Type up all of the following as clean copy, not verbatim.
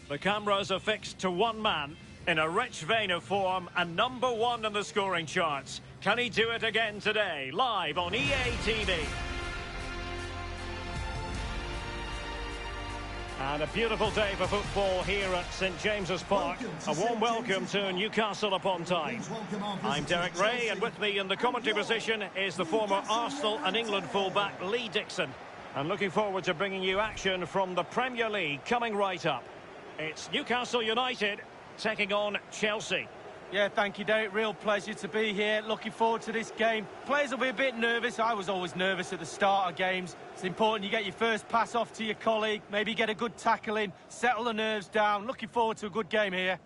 The cameras are fixed to one man in a rich vein of form and #1 in the scoring charts. Can he do it again today? Live on EA TV. And a beautiful day for football here at St James's Park. A warm welcome to Newcastle upon Tyne. I'm Derek Ray, and with me in the commentary position is the former Arsenal and England fullback Lee Dixon. I'm looking forward to bringing you action from the Premier League coming right up. It's Newcastle United taking on Chelsea. Yeah, thank you, Derek. Real pleasure to be here. Looking forward to this game. Players will be a bit nervous. I was always nervous at the start of games. It's important you get your first pass off to your colleague, maybe get a good tackle in, settle the nerves down. Looking forward to a good game here.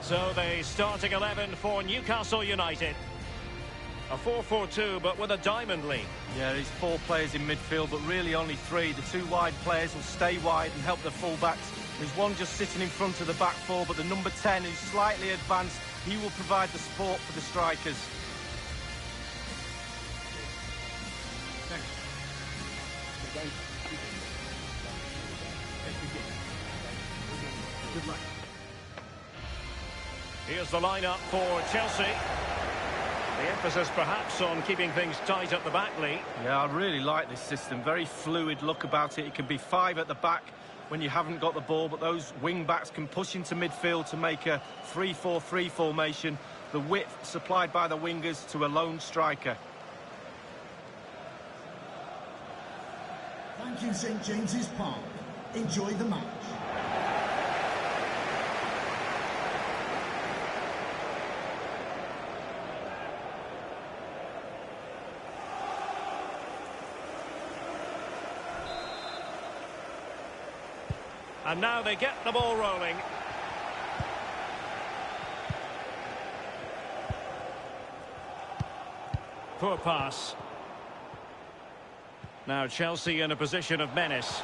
So the starting 11 for Newcastle United. A 4-4-2, but with a diamond lead. Yeah, there's 4 players in midfield, but really only 3. The 2 wide players will stay wide and help the full-backs. There's one just sitting in front of the back 4, but the number 10 is slightly advanced. He will provide the support for the strikers. Good luck. Here's the lineup for Chelsea. The emphasis perhaps on keeping things tight at the back, Lee. Yeah, I really like this system. Very fluid look about it. It can be 5 at the back when you haven't got the ball, but those wing-backs can push into midfield to make a 3-4-3 formation. The width supplied by the wingers to a lone striker. Thank you, St James's Park. Enjoy the match. And now they get the ball rolling. Poor pass. Now Chelsea in a position of menace.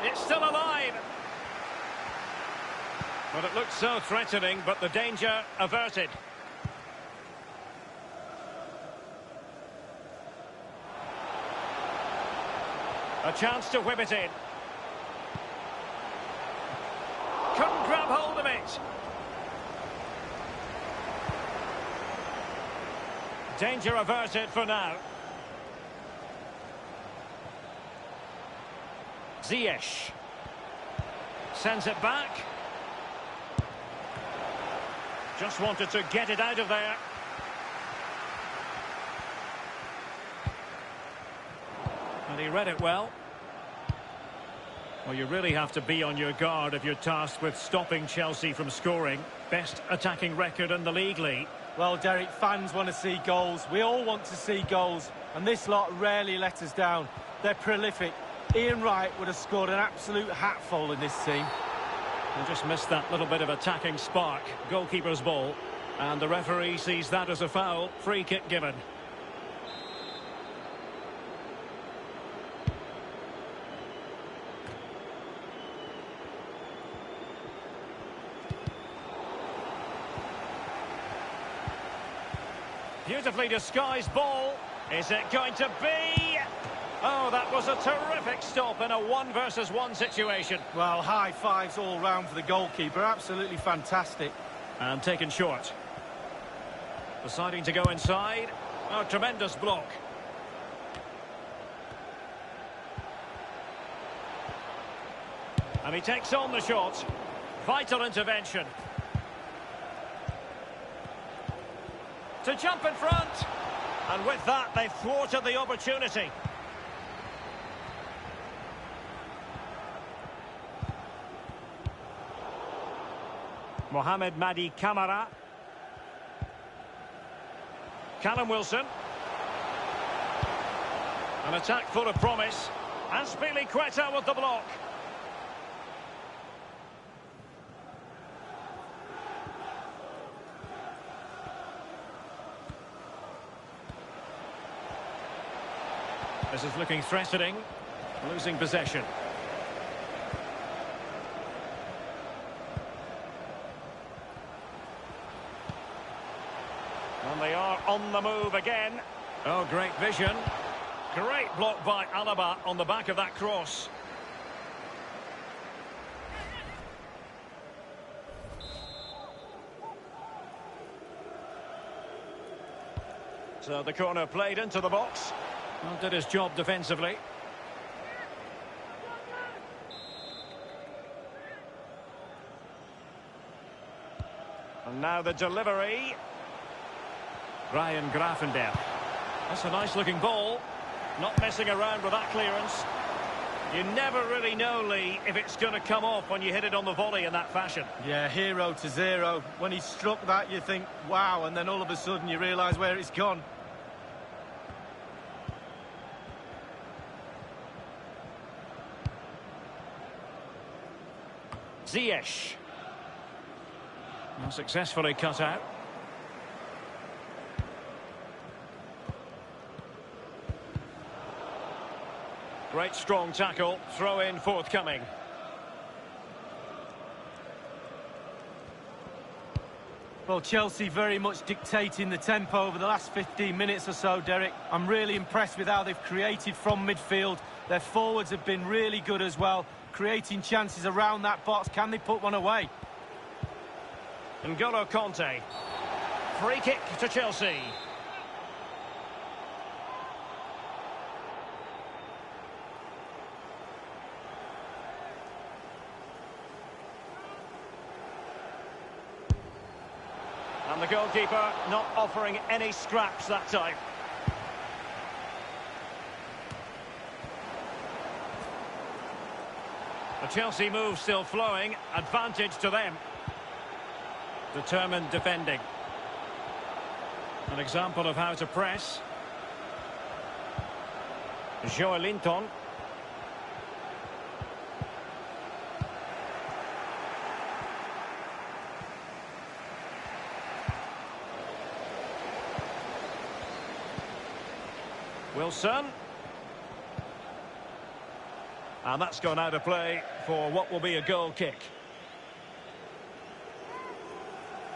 It's still alive. But it looked so threatening, but the danger averted. A chance to whip it in. Couldn't grab hold of it. Danger averted for now. Ziyech sends it back. Just wanted to get it out of there. And he read it well. Well, you really have to be on your guard if you're tasked with stopping Chelsea from scoring. Best attacking record in the league, Lee. Well, Derek, fans want to see goals. We all want to see goals. And this lot rarely let us down. They're prolific. Ian Wright would have scored an absolute hatful in this team. They just missed that little bit of attacking spark. Goalkeeper's ball. And the referee sees that as a foul. Free kick given. Beautifully disguised ball. Is it going to be? Oh, that was a terrific stop in a 1-versus-1 situation. Well, high fives all round for the goalkeeper. Absolutely fantastic. And taken short. Deciding to go inside. Oh, tremendous block. And he takes on the shot. Vital intervention. To jump in front, and with that they thwarted the opportunity. Mohamed Madi Camara. Callum Wilson. An attack full of promise. And Azpilicueta with the block. This is looking threatening. Losing possession. on the move again. Oh, great vision. Great block by Alaba on the back of that cross. So the corner played into the box. Well, did his job defensively. And now the delivery. Ryan Gravenberch. That's a nice looking ball. Not messing around with that clearance. You never really know, Lee, if it's going to come off when you hit it on the volley in that fashion. Yeah, 0-0. When he struck that, you think, wow, and then all of a sudden you realise where it's gone. Ziyech. Well, successfully cut out. Great strong tackle, throw in forthcoming. Well, Chelsea very much dictating the tempo over the last 15 minutes or so, Derek. I'm really impressed with how they've created from midfield. Their forwards have been really good as well, creating chances around that box. Can they put one away? N'Golo Kanté. Free kick to Chelsea. And the goalkeeper not offering any scraps that time. The Chelsea move still flowing, advantage to them. Determined defending. An example of how to press. Joelinton. Wilson. And that's gone out of play for what will be a goal kick.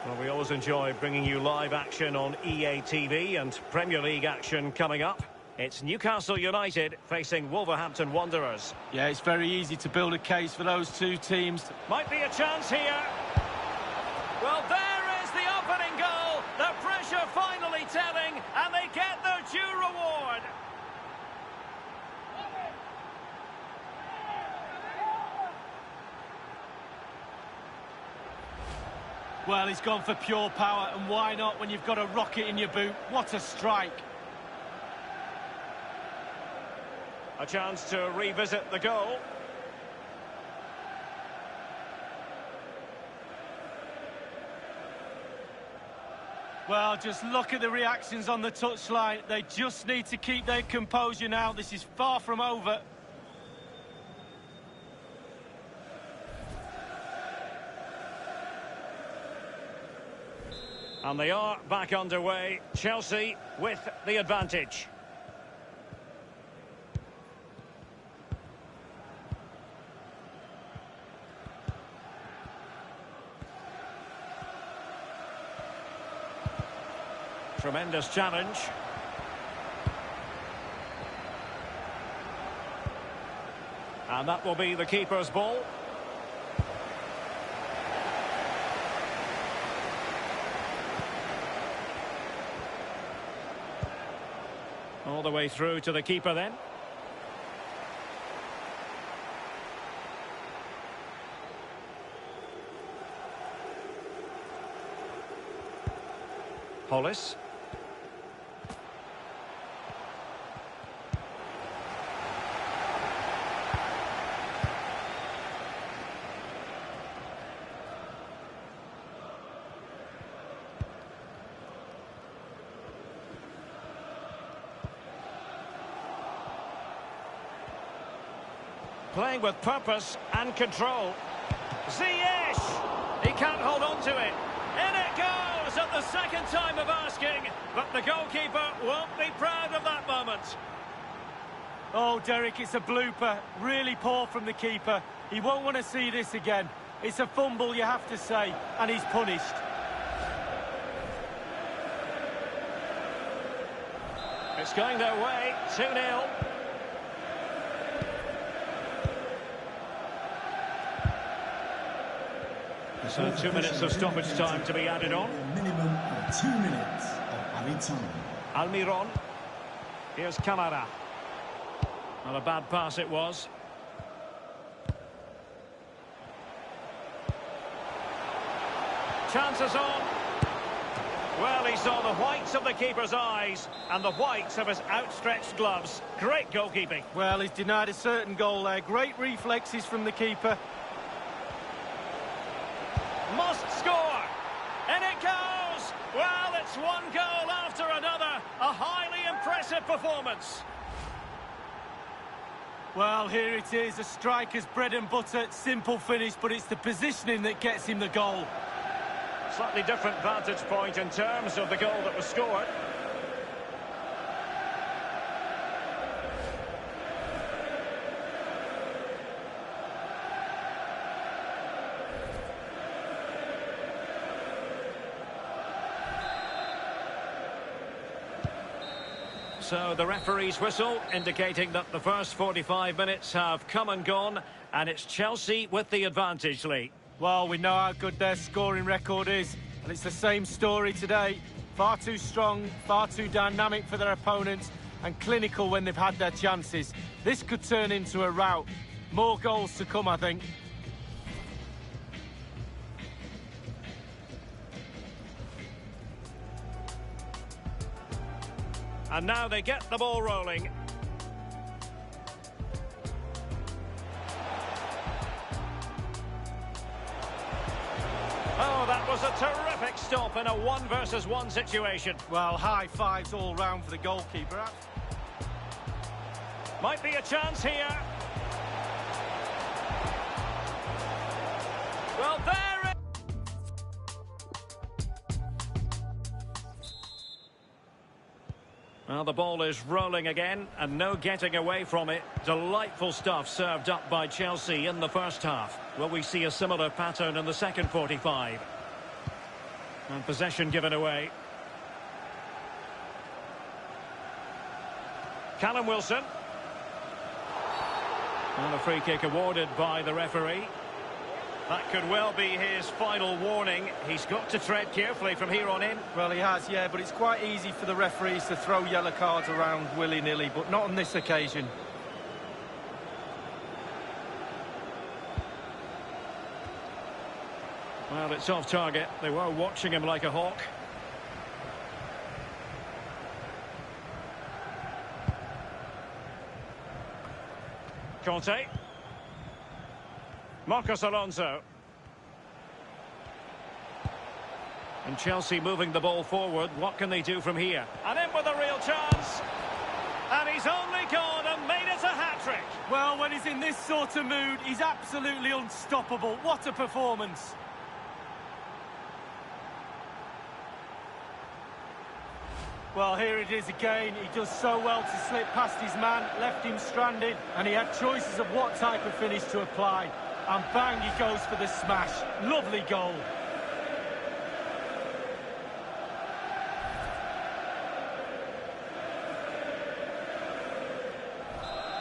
Well, we always enjoy bringing you live action on EA TV and Premier League action coming up. It's Newcastle United facing Wolverhampton Wanderers. Yeah, it's very easy to build a case for those two teams. Might be a chance here. Well, there is the opening goal. The pressure finally telling, and they get their due reward. Well, he's gone for pure power, and why not when you've got a rocket in your boot? What a strike. A chance to revisit the goal. Well, just look at the reactions on the touchline. They just need to keep their composure now. This is far from over. And they are back underway. Chelsea with the advantage. Tremendous challenge. And that will be the keeper's ball. All the way through to the keeper then. Hollis. Playing with purpose and control. Ziyech! He can't hold on to it. In it goes at the second time of asking, but the goalkeeper won't be proud of that moment. Oh, Derek, it's a blooper. Really poor from the keeper. He won't want to see this again. It's a fumble, you have to say, and he's punished. It's going their way, 2-0. So 2 minutes of stoppage time to be added on. A minimum of 2 minutes of added time. Almiron. Here's Camara. Not a bad pass it was. Chances on. Well, he saw the whites of the keeper's eyes and the whites of his outstretched gloves. Great goalkeeping. Well, he's denied a certain goal there. Great reflexes from the keeper. Must score. And it goes. Well, it's one goal after another. A highly impressive performance. Well, here it is, a striker's bread and butter, simple finish, but it's the positioning that gets him the goal. Slightly different vantage point in terms of the goal that was scored. So the referee's whistle indicating that the first 45 minutes have come and gone, and it's Chelsea with the advantage, Lee. Well, we know how good their scoring record is, and it's the same story today. Far too strong, far too dynamic for their opponents, and clinical when they've had their chances. This could turn into a rout. More goals to come, I think. And now they get the ball rolling. Oh, that was a terrific stop in a 1-versus-1 situation. Well, high fives all round for the goalkeeper. Might be a chance here. Well, there it... Well, the ball is rolling again, and no getting away from it. Delightful stuff served up by Chelsea in the first half. Will we see a similar pattern in the second 45? And possession given away. Callum Wilson. And a free kick awarded by the referee. That could well be his final warning. He's got to tread carefully from here on in. Well, he has, yeah, but it's quite easy for the referees to throw yellow cards around willy-nilly, but not on this occasion. Well, it's off target. They were watching him like a hawk. Conte. Marcos Alonso. And Chelsea moving the ball forward. What can they do from here? And in with a real chance. And he's only gone and made it a hat-trick. Well, when he's in this sort of mood, he's absolutely unstoppable. What a performance. Well, here it is again. He does so well to slip past his man, left him stranded, and he had choices of what type of finish to apply. And bang, he goes for the smash. Lovely goal.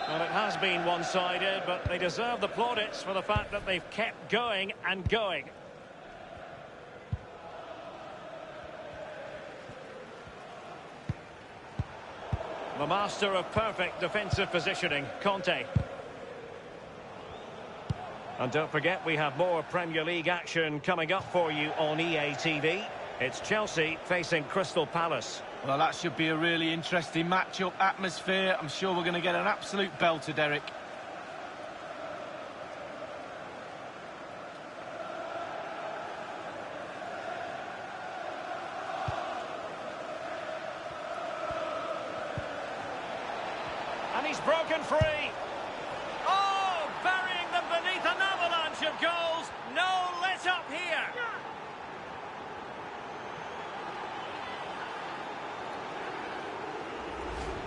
Well, it has been one-sided, but they deserve the plaudits for the fact that they've kept going and going. The master of perfect defensive positioning, Conte. And don't forget, we have more Premier League action coming up for you on EA TV. It's Chelsea facing Crystal Palace. Well, that should be a really interesting match-up atmosphere. I'm sure we're going to get an absolute belter, Derek. And he's broken free. Oh, burying them beneath an avalanche of goals. No let up here.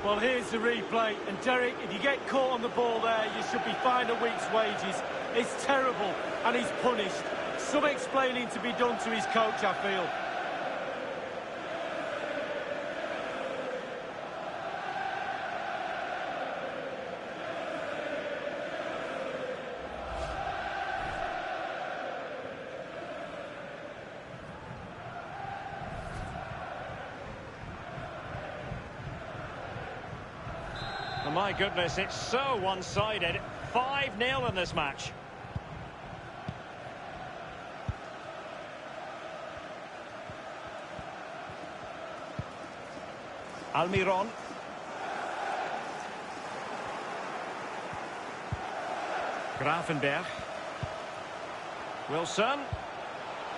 Well, here's the replay. And Derek, if you get caught on the ball there, you should be fined a week's wages. It's terrible, and he's punished. Some explaining to be done to his coach, I feel. Oh, my goodness, it's so one-sided. 5-0 in this match. Almiron. Grafenberg. Wilson.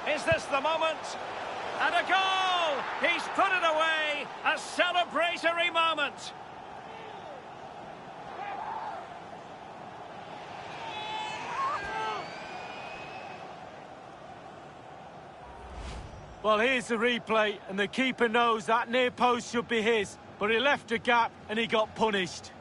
Is this the moment? And a goal! He's put it away! A celebratory moment! Well, here's the replay, and the keeper knows that near post should be his, but he left a gap and he got punished.